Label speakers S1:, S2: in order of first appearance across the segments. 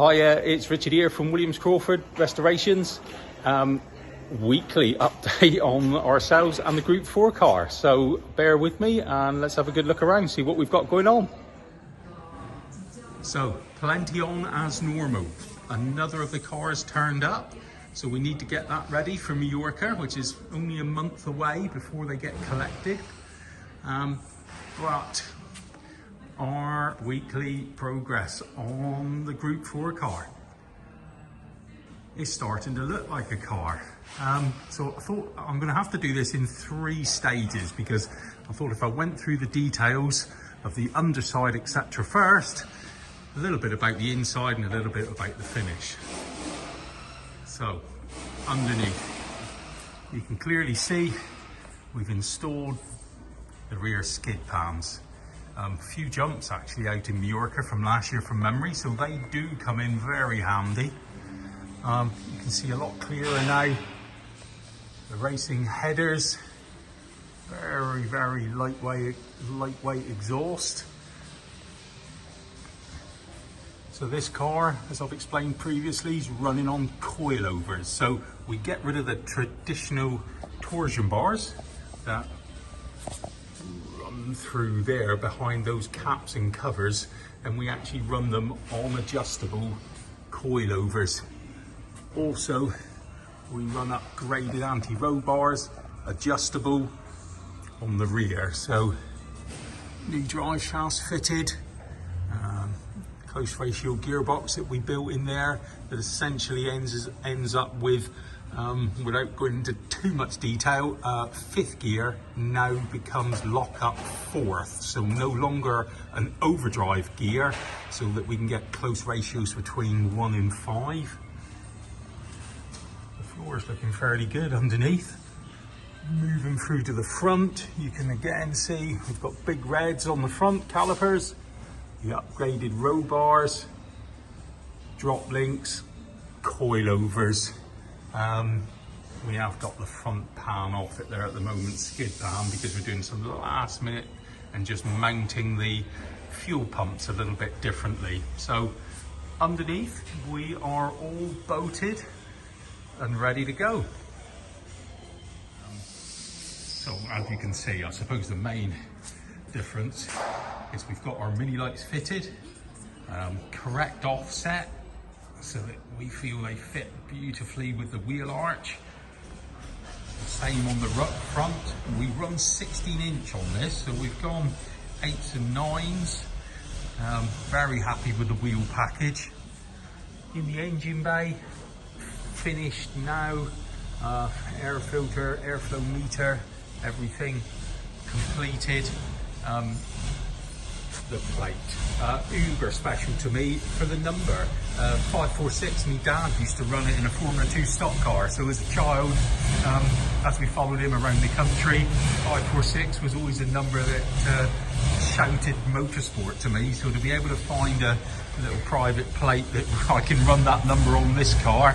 S1: Hi, it's Richard here from Williams Crawford Restorations. Weekly update on ourselves and the Group 4 car. So bear with me and let's have a good look around, see what we've got going on. So plenty on as normal. Another of the cars turned up. So we need to get that ready for Mallorca, which is only a month away before they get collected. But our weekly progress on the Group 4 car is starting to look like a car. So I thought I'm going to have to do this in 3 stages, because I thought if I went through the details of the underside etc first, a little bit about the inside and a little bit about the finish. So underneath you can clearly see we've installed the rear skid pans. A few jumps actually out in Mallorca from last year from memory, so they do come in very handy. You can see a lot clearer now. The racing headers, very lightweight exhaust. So this car, as I've explained previously, is running on coilovers. So we get rid of the traditional torsion bars that run through there behind those caps and covers, and we actually run them on adjustable coilovers. Also, we run upgraded anti-roll bars, adjustable on the rear. So new drive shafts fitted, close ratio gearbox that we built in there that essentially ends up with, without going into too much detail, 5th gear now becomes lock-up 4th, so no longer an overdrive gear, so that we can get close ratios between 1 and 5. The floor is looking fairly good underneath. Moving through to the front, you can again see we've got big reds on the front calipers, the upgraded roll bars, drop links, coilovers. We have got the front pan off it there at the moment, skid pan, because we're doing some last minute and just mounting the fuel pumps a little bit differently. So underneath we are all bolted and ready to go. So as you can see, I suppose the main difference is we've got our mini lights fitted, correct offset, so that we feel they fit beautifully with the wheel arch. Same on the front. We run 16-inch on this, so we've gone 8s and 9s. Very happy with the wheel package. In the engine bay, finished now. Air filter, airflow meter, everything completed. The plate, uber special to me for the number 546. My dad used to run it in a Formula 2 stock car, so as a child, as we followed him around the country, 546 was always a number that shouted motorsport to me. So to be able to find a little private plate that I can run that number on this car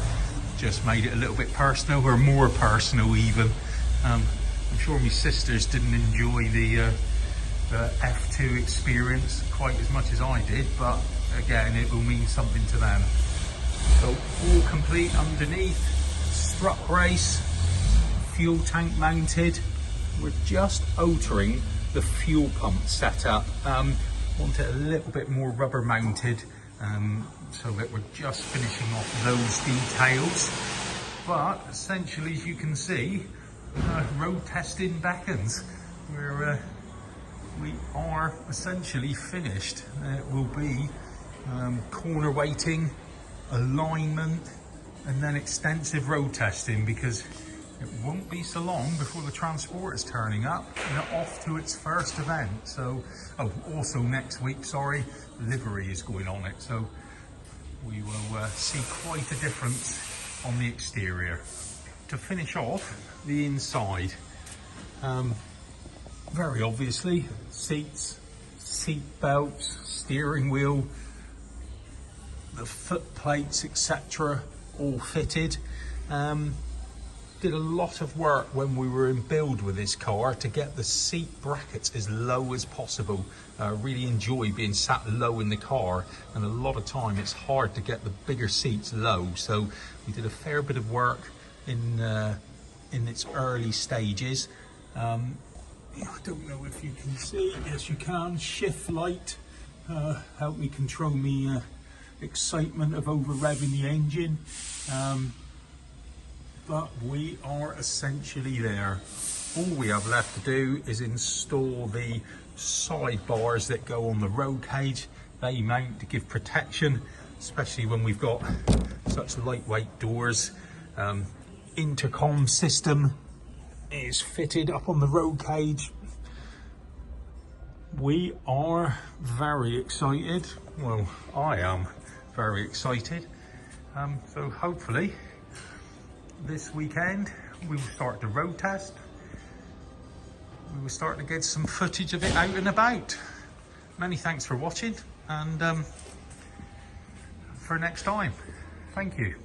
S1: just made it a little bit personal, or more personal even. I'm sure my sisters didn't enjoy the F2 experience quite as much as I did, but again, it will mean something to them. So all complete underneath, strut brace, fuel tank mounted. We're just altering the fuel pump setup. Want it a little bit more rubber mounted, so that we're just finishing off those details. But essentially, as you can see, road testing beckons. We are essentially finished. It will be corner weighting, alignment, and then extensive road testing, because it won't be so long before the Transport is turning up and off to its first event. So, also next week, sorry, livery is going on it. So we will see quite a difference on the exterior. To finish off the inside, very obviously, seats, seat belts, steering wheel, the foot plates, etc., all fitted. Did did a lot of work when we were in build with this car to get the seat brackets as low as possible. Really enjoy being sat low in the car, and a lot of time it's hard to get the bigger seats low. So we did a fair bit of work in its early stages. I don't know if you can see. Yes, you can. Shift light help me control me excitement of over revving the engine. But we are essentially there. All we have left to do is install the sidebars that go on the roll cage. They mount to give protection, especially when we've got such lightweight doors. Intercom system is fitted up on the roll cage. We are very excited. Well, I am very excited. So hopefully this weekend we will start the road test. We will start to get some footage of it out and about. Many thanks for watching, and for next time, thank you.